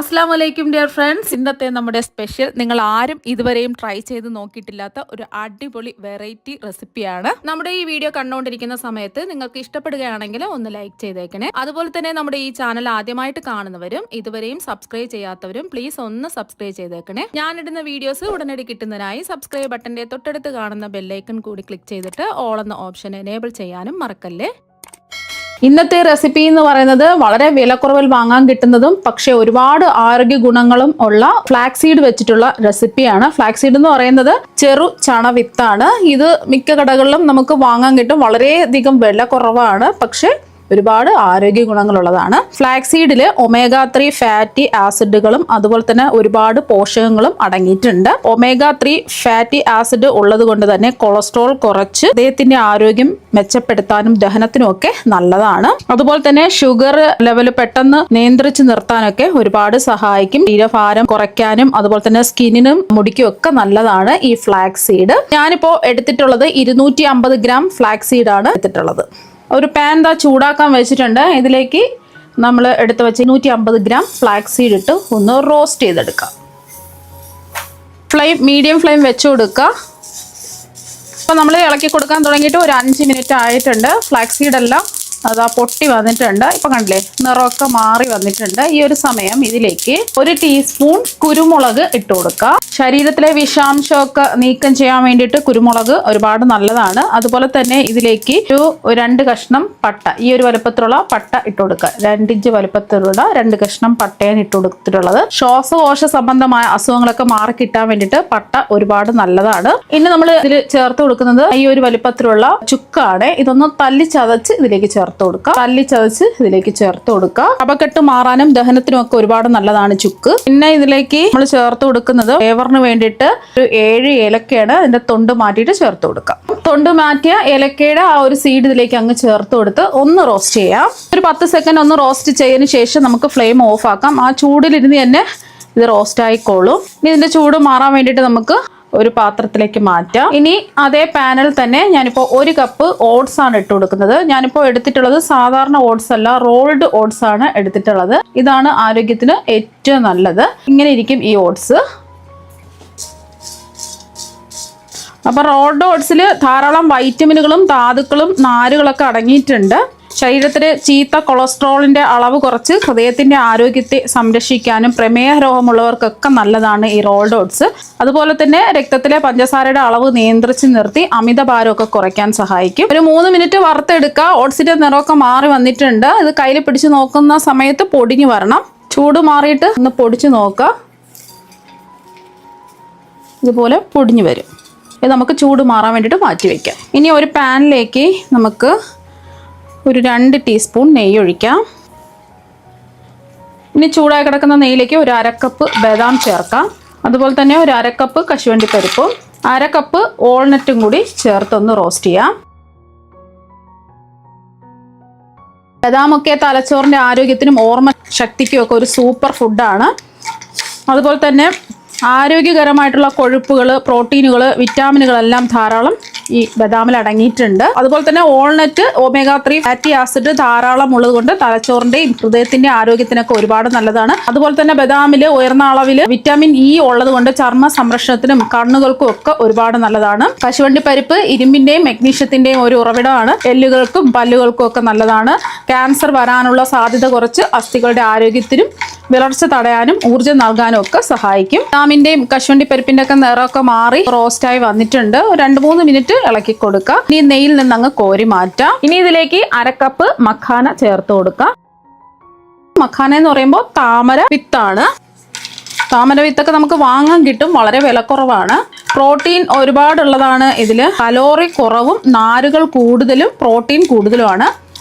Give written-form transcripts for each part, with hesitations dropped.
അസ്സലാമലൈക്കും dear friends. ഇന്നത്തെ നമ്മുടെ സ്പെഷ്യൽ നിങ്ങൾ ആരും ഇതുവരെയും ട്രൈ ചെയ്ത് നോക്കിയിട്ടില്ലാത്ത ഒരു അടിപൊളി വെറൈറ്റി റെസിപ്പിയാണ്. നമ്മുടെ ഈ വീഡിയോ കണ്ടുകൊണ്ടിരിക്കുന്ന സമയത്ത് നിങ്ങൾക്ക് ഇഷ്ടപ്പെടുകയാണെങ്കിൽ ഒന്ന് ലൈക്ക് ചെയ്തേക്കണേ. അതുപോലെ തന്നെ നമ്മുടെ ഈ ചാനൽ ആദ്യമായിട്ട് കാണുന്നവരും ഇതുവരെയും സബ്സ്ക്രൈബ് ചെയ്യാത്തവരും പ്ലീസ് ഒന്ന് സബ്സ്ക്രൈബ് ചെയ്തേക്കണേ. ഞാനിടുന്ന വീഡിയോസ് ഉടനടി കിട്ടുന്നതിനായി സബ്സ്ക്രൈബ് ബട്ടന്റെ തൊട്ടടുത്ത് കാണുന്ന ബെല്ലൈക്കൺ കൂടി ക്ലിക്ക് ചെയ്തിട്ട് ഓൾ എന്ന ഓപ്ഷൻ എനേബിൾ ചെയ്യാനും മറക്കല്ലേ. ഇന്നത്തെ റെസിപ്പി എന്ന് പറയുന്നത് വളരെ വിലക്കുറവിൽ വാങ്ങാൻ കിട്ടുന്നതും പക്ഷെ ഒരുപാട് ആരോഗ്യ ഗുണങ്ങളും ഉള്ള ഫ്ലാക്സീഡ് വെച്ചിട്ടുള്ള റെസിപ്പിയാണ്. ഫ്ലാക്സീഡ് എന്ന് പറയുന്നത് ചെറു ചണവിത്താണ്. ഇത് മിക്ക കടകളിലും നമുക്ക് വാങ്ങാൻ കിട്ടും. വളരെയധികം വില കുറവാണ്, പക്ഷെ ഒരുപാട് ആരോഗ്യ ഗുണങ്ങളുള്ളതാണ്. ഫ്ലാക്സീഡില് ഒമേഗ 3 ഫാറ്റി ആസിഡുകളും അതുപോലെ തന്നെ ഒരുപാട് പോഷകങ്ങളും അടങ്ങിയിട്ടുണ്ട്. ഒമേഗ 3 ഫാറ്റി ആസിഡ് ഉള്ളത് കൊണ്ട് തന്നെ കൊളസ്ട്രോൾ കുറച്ച് ഹൃദയത്തിന്റെ ആരോഗ്യം മെച്ചപ്പെടുത്താനും ദഹനത്തിനും ഒക്കെ നല്ലതാണ്. അതുപോലെ തന്നെ ഷുഗർ ലെവൽ പെട്ടെന്ന് നിയന്ത്രിച്ച് നിർത്താനൊക്കെ ഒരുപാട് സഹായിക്കും. ശരീരഭാരം കുറയ്ക്കാനും അതുപോലെ തന്നെ സ്കിന്നിനും മുടിക്കും ഒക്കെ നല്ലതാണ് ഈ ഫ്ലാക്സീഡ്. ഞാനിപ്പോ എടുത്തിട്ടുള്ളത് 250 ഗ്രാം ഫ്ലാക്സീഡ് ആണ് എടുത്തിട്ടുള്ളത്. ഒരു പാൻ ചൂടാക്കാൻ വെച്ചിട്ടുണ്ട്. ഇതിലേക്ക് നമ്മൾ എടുത്ത് വെച്ച് 250 ഗ്രാം ഫ്ലാക്സീഡ് ഇട്ട് ഒന്ന് റോസ്റ്റ് ചെയ്തെടുക്കാം. മീഡിയം ഫ്ലെയിം വെച്ച് കൊടുക്കുക. അപ്പോൾ നമ്മൾ ഇളക്കി കൊടുക്കാൻ തുടങ്ങിയിട്ട് ഒരു 5 മിനിറ്റ് ആയിട്ടുണ്ട്. ഫ്ലാക്സീഡ് എല്ലാം അതാ പൊട്ടി വന്നിട്ടുണ്ട്. ഇപ്പൊ കണ്ടില്ലേ, നിറമൊക്കെ മാറി വന്നിട്ടുണ്ട്. ഈ ഒരു സമയം ഇതിലേക്ക് 1 ടീസ്പൂൺ കുരുമുളക് ഇട്ട് കൊടുക്കുക. ശരീരത്തിലെ വിഷാംശമൊക്കെ നീക്കം ചെയ്യാൻ വേണ്ടിയിട്ട് കുരുമുളക് ഒരുപാട് നല്ലതാണ്. അതുപോലെ തന്നെ ഇതിലേക്ക് ഒരു 2 കഷ്ണം പട്ട, ഈ ഒരു വലുപ്പത്തിലുള്ള പട്ട ഇട്ട് കൊടുക്കുക. 2 ഇഞ്ച് വലുപ്പത്തിലുള്ള 2 കഷ്ണം പട്ടയാണ് ഇട്ട് കൊടുത്തിട്ടുള്ളത്. ശ്വാസകോശ സംബന്ധമായ അസുഖങ്ങളൊക്കെ മാറി കിട്ടാൻ വേണ്ടിയിട്ട് പട്ട ഒരുപാട് നല്ലതാണ്. ഇനി നമ്മൾ ഇതിൽ ചേർത്ത് കൊടുക്കുന്നത് ഈ ഒരു വലുപ്പത്തിലുള്ള ചുക്കാണ്. ഇതൊന്ന് തല്ലി ചതച്ച് ഇതിലേക്ക് ചേർത്ത് കൊടുക്കുക. കഫക്കെട്ട് മാറാനും ദഹനത്തിനും ഒക്കെ ഒരുപാട് നല്ലതാണ് ചുക്ക്. പിന്നെ ഇതിലേക്ക് നമ്മൾ ചേർത്ത് കൊടുക്കുന്നത് ഫ്ലേവറിന് വേണ്ടിയിട്ട് ഒരു 7 ഏലക്കയാണ്. ഇതിന്റെ തൊണ്ട് മാറ്റിയിട്ട് ചേർത്ത് കൊടുക്കാം. തൊണ്ട് മാറ്റിയ ഏലക്കയുടെ ആ ഒരു സീഡ് ഇതിലേക്ക് അങ്ങ് ചേർത്ത് കൊടുത്ത് ഒന്ന് റോസ്റ്റ് ചെയ്യാം. ഒരു 10 സെക്കൻഡ് ഒന്ന് റോസ്റ്റ് ചെയ്തതിന് ശേഷം നമുക്ക് ഫ്ലെയിം ഓഫ് ആക്കാം. ആ ചൂടിലിരുന്ന് തന്നെ ഇത് റോസ്റ്റ് ആയിക്കോളും. ഇനി ഇതിന്റെ ചൂട് മാറാൻ വേണ്ടിയിട്ട് നമുക്ക് ഒരു പാത്രത്തിലേക്ക് മാറ്റാം. ഇനി അതേ പാനിൽ തന്നെ ഞാനിപ്പോൾ 1 കപ്പ് ഓട്സ് ആണ് ഇട്ട് കൊടുക്കുന്നത്. ഞാനിപ്പോൾ എടുത്തിട്ടുള്ളത് സാധാരണ ഓട്സ് അല്ല, റോൾഡ് ഓട്സ് ആണ് എടുത്തിട്ടുള്ളത്. ഇതാണ് ആരോഗ്യത്തിന് ഏറ്റവും നല്ലത്. ഇങ്ങനെ ഇരിക്കും ഈ ഓട്സ്. അപ്പൊ റോൾഡ് ഓട്സിൽ ധാരാളം വൈറ്റമിനുകളും ധാതുക്കളും നാരുകളൊക്കെ അടങ്ങിയിട്ടുണ്ട്. ശരീരത്തിലെ ചീത്ത കൊളസ്ട്രോളിന്റെ അളവ് കുറച്ച് ഹൃദയത്തിന്റെ ആരോഗ്യത്തെ സംരക്ഷിക്കാനും പ്രമേഹ രോഗമുള്ളവർക്കൊക്കെ നല്ലതാണ് ഈ റോൾഡ് ഓട്സ്. അതുപോലെ തന്നെ രക്തത്തിലെ പഞ്ചസാരയുടെ അളവ് നിയന്ത്രിച്ച് നിർത്തി അമിതഭാരമൊക്കെ കുറയ്ക്കാൻ സഹായിക്കും. ഒരു 3 മിനിറ്റ് വറുത്തെടുക്കുക. ഓട്സിന്റെ നിറമൊക്കെ മാറി വന്നിട്ടുണ്ട്. ഇത് കയ്യിൽ പിടിച്ച് നോക്കുന്ന സമയത്ത് പൊടിഞ്ഞു വരണം. ചൂട് മാറിയിട്ട് ഒന്ന് പൊടിച്ച് നോക്കുക. ഇതുപോലെ പൊടിഞ്ഞു വരും. ഇത് നമുക്ക് ചൂട് മാറാൻ വേണ്ടിയിട്ട് മാറ്റി വയ്ക്കാം. ഇനി ഒരു പാനിലേക്ക് നമുക്ക് ഒരു 2 ടീസ്പൂൺ നെയ്യ് ഒഴിക്കാം. ഇനി ചൂടായി കിടക്കുന്ന നെയ്യിലേക്ക് ഒരു 1/2 കപ്പ് ബദാം ചേർക്കാം. അതുപോലെ തന്നെ ഒരു 1/2 കപ്പ് കശുവണ്ടി പരിപ്പും 1/2 കപ്പ് വാൾനട്ടും കൂടി ചേർത്തൊന്ന് റോസ്റ്റ് ചെയ്യാം. ബദാമൊക്കെ തലച്ചോറിന്റെ ആരോഗ്യത്തിനും ഓർമ്മ ശക്തിക്കും ഒക്കെ ഒരു സൂപ്പർ ഫുഡാണ്. അതുപോലെ തന്നെ ആരോഗ്യകരമായിട്ടുള്ള കൊഴുപ്പുകൾ, പ്രോട്ടീനുകൾ, വിറ്റാമിനുകളെല്ലാം ധാരാളം ഈ ബദാമിൽ അടങ്ങിയിട്ടുണ്ട്. അതുപോലെ തന്നെ വാൾനട്ട് ഒമേഗ 3 ഫാറ്റി ആസിഡ് ധാരാളം ഉള്ളത് കൊണ്ട് തലച്ചോറിന്റെയും ഹൃദയത്തിന്റെ ആരോഗ്യത്തിനൊക്കെ ഒരുപാട് നല്ലതാണ്. അതുപോലെ തന്നെ ബദാമിൽ ഉയർന്ന അളവിൽ വിറ്റാമിൻ ഇ ഉള്ളത് കൊണ്ട് ചർമ്മ സംരക്ഷണത്തിനും കണ്ണുകൾക്കും ഒക്കെ ഒരുപാട് നല്ലതാണ്. കശുവണ്ടി പരിപ്പ് ഇരുമ്പിന്റെയും മഗ്നീഷ്യത്തിന്റെയും ഒരു ഉറവിടമാണ്. എല്ലുകൾക്കും പല്ലുകൾക്കും ഒക്കെ നല്ലതാണ്. ക്യാൻസർ വരാനുള്ള സാധ്യത കുറച്ച് അസ്ഥികളുടെ ആരോഗ്യത്തിനും വിളർച്ച തടയാനും ഊർജ്ജം നൽകാനും ഒക്കെ സഹായിക്കും. ബദാമിന്റെയും കശുവണ്ടി പരിപ്പിന്റെ ഒക്കെ നിറമൊക്കെ മാറി റോസ്റ്റായി വന്നിട്ടുണ്ട്. 2-3 മിനിറ്റ് ഇളക്കി കൊടുക്കുക. ഇനി നെയ്യിൽ നിന്ന് അങ്ങ് കോരി മാറ്റാം. ഇനി ഇതിലേക്ക് 1/2 കപ്പ് മഖാന ചേർത്ത് കൊടുക്കാം. മഖാന എന്ന് പറയുമ്പോൾ താമര വിത്താണ്. താമര വിത്തൊക്കെ നമുക്ക് വാങ്ങാൻ കിട്ടും. വളരെ വിലക്കുറവാണ്. പ്രോട്ടീൻ ഒരുപാടുള്ളതാണ്. ഇതിൽ കലോറി കുറവും നാരുകൾ കൂടുതലും പ്രോട്ടീൻ കൂടുതലുമാണ്.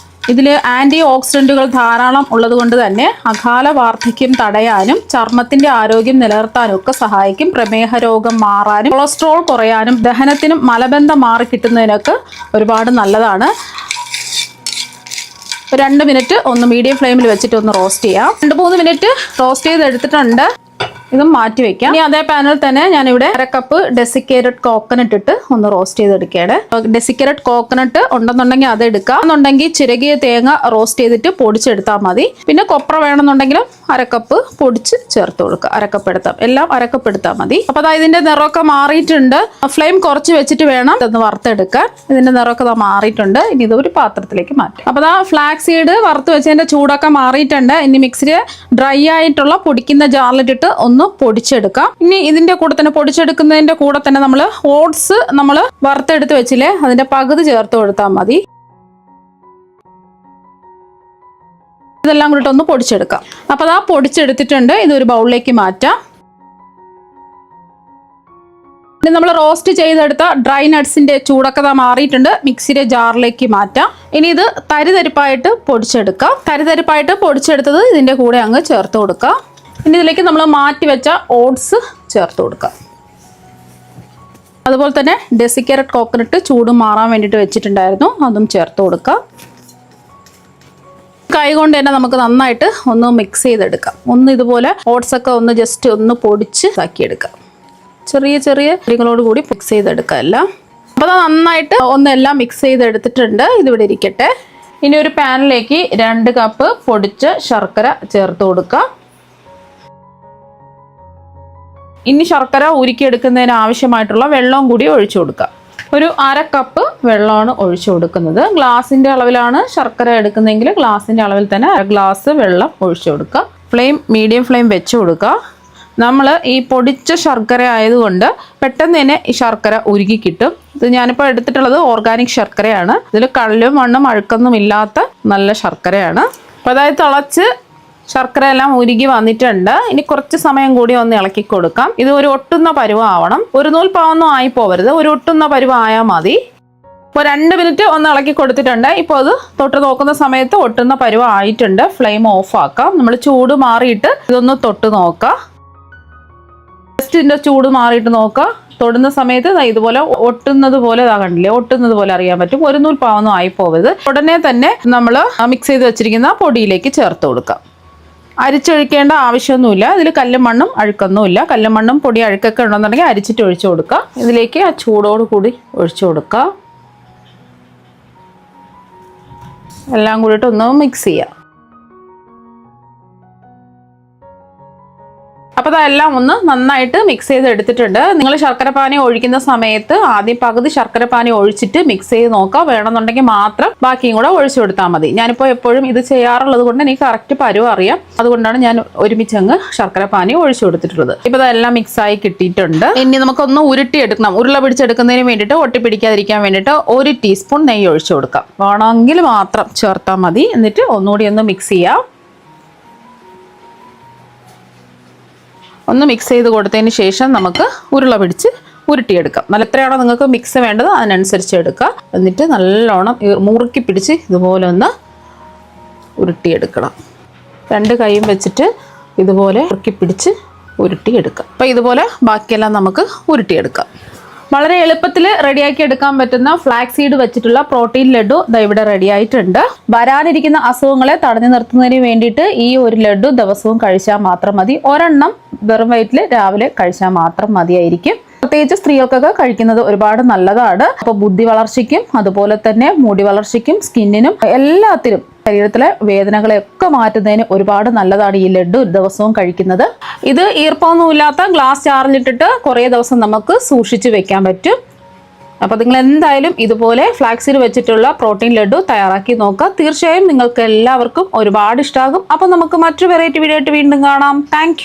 ഇതിൽ ആന്റി ഓക്സിഡന്റുകൾ ധാരാളം ഉള്ളത് കൊണ്ട് തന്നെ അകാല വാർദ്ധക്യം തടയാനും ചർമ്മത്തിന്റെ ആരോഗ്യം നിലനിർത്താനും ഒക്കെ സഹായിക്കും. പ്രമേഹ രോഗം മാറാനും കൊളസ്ട്രോൾ കുറയാനും ദഹനത്തിനും മലബന്ധം മാറി കിട്ടുന്നതിനൊക്കെ ഒരുപാട് നല്ലതാണ്. 2 മിനിറ്റ് ഒന്ന് മീഡിയം ഫ്ലെയിമിൽ വെച്ചിട്ട് ഒന്ന് റോസ്റ്റ് ചെയ്യാം. 2-3 മിനിറ്റ് റോസ്റ്റ് ചെയ്തെടുത്തിട്ടുണ്ട്. ഇതും മാറ്റി വെക്കാം. ഇനി അതേ പാനിൽ തന്നെ ഞാനിവിടെ 1/2 കപ്പ് ഡെസിക്കേറ്റഡ് കോക്കനട്ട് ഇട്ട് ഒന്ന് റോസ്റ്റ് ചെയ്തെടുക്കുകയാണ്. ഡെസിക്കേറ്റഡ് കോക്കനട്ട് ഉണ്ടെന്നുണ്ടെങ്കിൽ അത് എടുക്കാം, എന്നുണ്ടെങ്കിൽ ചിരകിയ തേങ്ങ റോസ്റ്റ് ചെയ്തിട്ട് പൊടിച്ചെടുത്താൽ മതി. പിന്നെ കൊപ്ര വേണമെന്നുണ്ടെങ്കിലും 1/2 കപ്പ് പൊടിച്ച് ചേർത്ത് കൊടുക്കുക. 1/2 കപ്പ് എടുത്താൽ എല്ലാം 1/2 കപ്പ് എടുത്താൽ മതി. അപ്പോൾ അതാ ഇതിന്റെ നിറമൊക്കെ മാറിയിട്ടുണ്ട്. ഫ്ലെയിം കുറച്ച് വെച്ചിട്ട് വേണം ഇതൊന്ന് വറുത്തെടുക്കാൻ. ഇതിന്റെ നിറമൊക്കെ മാറിയിട്ടുണ്ട്. ഇനി ഇത് ഒരു പാത്രത്തിലേക്ക് മാറ്റാം. അപ്പോൾ അതാ ഫ്ലാക്സ് സീഡ് വറുത്ത് വെച്ചതിന്റെ ചൂടൊക്കെ മാറിയിട്ടുണ്ട്. ഇനി മിക്സിയിൽ ഡ്രൈ ആയിട്ടുള്ള പൊടിക്കുന്ന ജാറിലിട്ടിട്ട് ഒന്ന് പൊടിച്ചെടുക്കാം. ഇനി ഇതിന്റെ കൂടെ തന്നെ പൊടിച്ചെടുക്കുന്നതിന്റെ കൂടെ തന്നെ നമ്മൾ ഓട്സ് നമ്മൾ വറുത്തെടുത്ത് വെച്ചില്ലേ, അതിന്റെ പകുതി ചേർത്ത് കൊടുത്താൽ മതി. ഇതെല്ലാം കൂടിയിട്ട് ഒന്ന് പൊടിച്ചെടുക്കാം. അപ്പോൾ അതാ പൊടിച്ചെടുത്തിട്ടുണ്ട്. ഇതൊരു ബൗളിലേക്ക് മാറ്റാം. ഇനി നമ്മൾ റോസ്റ്റ് ചെയ്തെടുത്ത ഡ്രൈ നട്ട്സിന്റെ ചൂടൊക്കെ മാറിയിട്ടുണ്ട്. മിക്സിയുടെ ജാറിലേക്ക് മാറ്റാം. ഇനി ഇത് തരിതരിപ്പായിട്ട് പൊടിച്ചെടുക്കാം. തരിതരിപ്പായിട്ട് പൊടിച്ചെടുത്തത് ഇതിന്റെ കൂടെ അങ്ങ് ചേർത്ത് കൊടുക്കാം. ഇനി ഇതിലേക്ക് നമ്മൾ മാറ്റി വെച്ച ഓട്സ് ചേർത്ത് കൊടുക്കാം. അതുപോലെ തന്നെ ഡെസിക്കേറ്റഡ് കോക്കനട്ട് ചൂട് മാറാൻ വേണ്ടിയിട്ട് വെച്ചിട്ടുണ്ടായിരുന്നു, അതും ചേർത്ത് കൊടുക്കാം. കൈ കൊണ്ട് തന്നെ നമുക്ക് നന്നായിട്ട് ഒന്ന് മിക്സ് ചെയ്തെടുക്കാം. ഒന്ന് ഇതുപോലെ ഓട്സ് ഒക്കെ ഒന്ന് ജസ്റ്റ് ഒന്ന് പൊടിച്ച് ഇതാക്കിയെടുക്കാം. ചെറിയ ചെറിയ പൊടികളോട് കൂടി മിക്സ് ചെയ്തെടുക്കാം എല്ലാം. അപ്പോൾ അത് നന്നായിട്ട് ഒന്നെല്ലാം മിക്സ് ചെയ്തെടുത്തിട്ടുണ്ട്. ഇതിവിടെ ഇരിക്കട്ടെ. ഇനി ഒരു പാനിലേക്ക് 2 കപ്പ് പൊടിച്ച ശർക്കര ചേർത്ത് കൊടുക്കാം. ഇനി ശർക്കര ഉരുക്കിയെടുക്കുന്നതിന് ആവശ്യമായിട്ടുള്ള വെള്ളവും കൂടി ഒഴിച്ചു കൊടുക്കാം. ഒരു 1/2 കപ്പ് വെള്ളമാണ് ഒഴിച്ചു കൊടുക്കുന്നത്. ഗ്ലാസിന്റെ അളവിലാണ് ശർക്കര എടുക്കുന്നതെങ്കിൽ ഗ്ലാസിന്റെ അളവിൽ തന്നെ 1/2 ഗ്ലാസ് വെള്ളം ഒഴിച്ചു കൊടുക്കുക. ഫ്ലെയിം മീഡിയം ഫ്ലെയിം വെച്ച് കൊടുക്കുക. നമ്മൾ ഈ പൊടിച്ച ശർക്കര ആയതുകൊണ്ട് പെട്ടെന്ന് തന്നെ ഈ ശർക്കര ഉരുക്കി കിട്ടും. ഇത് ഞാനിപ്പോൾ എടുത്തിട്ടുള്ളത് ഓർഗാനിക് ശർക്കരയാണ്. ഇതിൽ കല്ലും മണ്ണും അഴുക്കൊന്നും ഇല്ലാത്ത നല്ല ശർക്കരയാണ്. അപ്പോൾ അതായത് തിളച്ച് ശർക്കര എല്ലാം ഉരുകി വന്നിട്ടുണ്ട്. ഇനി കുറച്ച് സമയം കൂടി ഒന്ന് ഇളക്കി കൊടുക്കാം. ഇത് ഒരു ഒട്ടുന്ന പരുവം ആവണം. ഒരു നൂൽപ്പാവൊന്നും ആയി പോവരുത്, ഒരു ഒട്ടുന്ന പരുവം ആയാൽ മതി. ഇപ്പോൾ 2 മിനിറ്റ് ഒന്ന് ഇളക്കി കൊടുത്തിട്ടുണ്ട്. ഇപ്പോൾ അത് തൊട്ട് നോക്കുന്ന സമയത്ത് ഒട്ടുന്ന പരുവം ആയിട്ടുണ്ട്. ഫ്ലെയിം ഓഫ് ആക്കാം. നമ്മൾ ചൂട് മാറിയിട്ട് ഇതൊന്ന് തൊട്ട് നോക്കാം. ജസ്റ്റ് ഇതിൻ്റെ ചൂട് മാറിയിട്ട് നോക്കുക. തൊടുന്ന സമയത്ത് ഇതുപോലെ ഒട്ടുന്നത് പോലെ കണ്ടില്ലേ, ഒട്ടുന്നത് പോലെ അറിയാൻ പറ്റും. ഒരു നൂൽപ്പാവൊന്നും ആയി പോവരുത്. ഉടനെ തന്നെ നമ്മൾ മിക്സ് ചെയ്ത് വെച്ചിരിക്കുന്ന പൊടിയിലേക്ക് ചേർത്ത് കൊടുക്കാം. അരിച്ചൊഴിക്കേണ്ട ആവശ്യമൊന്നുമില്ല. ഇതിൽ കല്ലും മണ്ണും അഴുക്കൊന്നുമില്ല. കല്ലും മണ്ണും പൊടി അഴുക്കൊക്കെ ഉണ്ടെന്നുണ്ടെങ്കിൽ അരിച്ചിട്ട് ഒഴിച്ചു കൊടുക്കുക. ഇതിലേക്ക് ആ ചൂടോട് കൂടി ഒഴിച്ചു കൊടുക്കുക. എല്ലാം കൂടിയിട്ട് ഒന്ന് മിക്സ് ചെയ്യാം. അപ്പോൾ അതെല്ലാം ഒന്ന് നന്നായിട്ട് മിക്സ് ചെയ്ത് എടുത്തിട്ടുണ്ട്. നിങ്ങൾ ശർക്കരപ്പാനി ഒഴിക്കുന്ന സമയത്ത് ആദ്യം പകുതി ശർക്കരപ്പാനി ഒഴിച്ചിട്ട് മിക്സ് ചെയ്ത് നോക്കുക. വേണമെന്നുണ്ടെങ്കിൽ മാത്രം ബാക്കിയും കൂടെ ഒഴിച്ചു കൊടുത്താൽ മതി. ഞാനിപ്പോൾ എപ്പോഴും ഇത് ചെയ്യാറുള്ളത് കൊണ്ട് എനിക്ക് കറക്റ്റ് പരുവം അറിയാം. അതുകൊണ്ടാണ് ഞാൻ ഒരുമിച്ചങ്ങ് ശർക്കരപ്പാനി ഒഴിച്ചു കൊടുത്തിട്ടുള്ളത്. ഇപ്പോൾ അതെല്ലാം മിക്സായി കിട്ടിയിട്ടുണ്ട്. ഇനി നമുക്കൊന്ന് ഉരുട്ടിയെടുക്കണം. ഉരുള പിടിച്ചെടുക്കുന്നതിന് വേണ്ടിയിട്ട് ഒട്ടിപ്പിടിക്കാതിരിക്കാൻ വേണ്ടിയിട്ട് 1 ടീസ്പൂൺ നെയ്യ് ഒഴിച്ചു കൊടുക്കാം. വേണമെങ്കിൽ മാത്രം ചേർത്താൽ മതി. എന്നിട്ട് ഒന്നുകൂടി ഒന്ന് മിക്സ് ചെയ്യാം. ഒന്ന് മിക്സ് ചെയ്ത് കൊടുത്തതിന് ശേഷം നമുക്ക് ഉരുള പിടിച്ച് ഉരുട്ടിയെടുക്കാം. നല്ല എത്രയാണോ നിങ്ങൾക്ക് മിക്സ് വേണ്ടത് അതിനനുസരിച്ച് എടുക്കുക. എന്നിട്ട് നല്ലോണം മുറുക്കി പിടിച്ച് ഇതുപോലെ ഒന്ന് ഉരുട്ടിയെടുക്കണം. 2 കൈയും വെച്ചിട്ട് ഇതുപോലെ മുറുക്കി പിടിച്ച് ഉരുട്ടിയെടുക്കാം. അപ്പോൾ ഇതുപോലെ ബാക്കിയെല്ലാം നമുക്ക് ഉരുട്ടിയെടുക്കാം. വളരെ എളുപ്പത്തിൽ റെഡിയാക്കി എടുക്കാൻ പറ്റുന്ന ഫ്ലാക്സ് സീഡ് വെച്ചിട്ടുള്ള പ്രോട്ടീൻ ലഡു ഇവിടെ റെഡി ആയിട്ടുണ്ട്. വരാനിരിക്കുന്ന അസുഖങ്ങളെ തടഞ്ഞു നിർത്തുന്നതിന് വേണ്ടിയിട്ട് ഈ ഒരു ലഡു ദിവസവും കഴിച്ചാൽ മാത്രം മതി. ഒരെണ്ണം വെറും വയറ്റിൽ രാവിലെ കഴിച്ചാൽ മാത്രം മതിയായിരിക്കും. പ്രത്യേകിച്ച് സ്ത്രീകൾക്കൊക്കെ കഴിക്കുന്നത് ഒരുപാട് നല്ലതാണ്. അപ്പോൾ ബുദ്ധി വളർച്ചയ്ക്കും അതുപോലെ തന്നെ മുടി വളർച്ചയ്ക്കും സ്കിന്നിനും എല്ലാത്തിനും ശരീരത്തിലെ വേദനകളെയൊക്കെ മാറ്റുന്നതിന് ഒരുപാട് നല്ലതാണ് ഈ ലഡു ദിവസവും കഴിക്കുന്നത്. ഇത് ഈർപ്പമൊന്നുമില്ലാത്ത ഗ്ലാസ് ജാറിലിട്ടിട്ട് കുറേ ദിവസം നമുക്ക് സൂക്ഷിച്ച് വെക്കാൻ പറ്റും. അപ്പോൾ നിങ്ങൾ എന്തായാലും ഇതുപോലെ ഫ്ലാക്സീഡ് വെച്ചിട്ടുള്ള പ്രോട്ടീൻ ലഡു തയ്യാറാക്കി നോക്കുക. തീർച്ചയായും നിങ്ങൾക്ക് എല്ലാവർക്കും ഒരുപാട് ഇഷ്ടമാകും. അപ്പോൾ നമുക്ക് മറ്റൊരു വെറൈറ്റി വീഡിയോ ആയിട്ട് വീണ്ടും കാണാം. താങ്ക്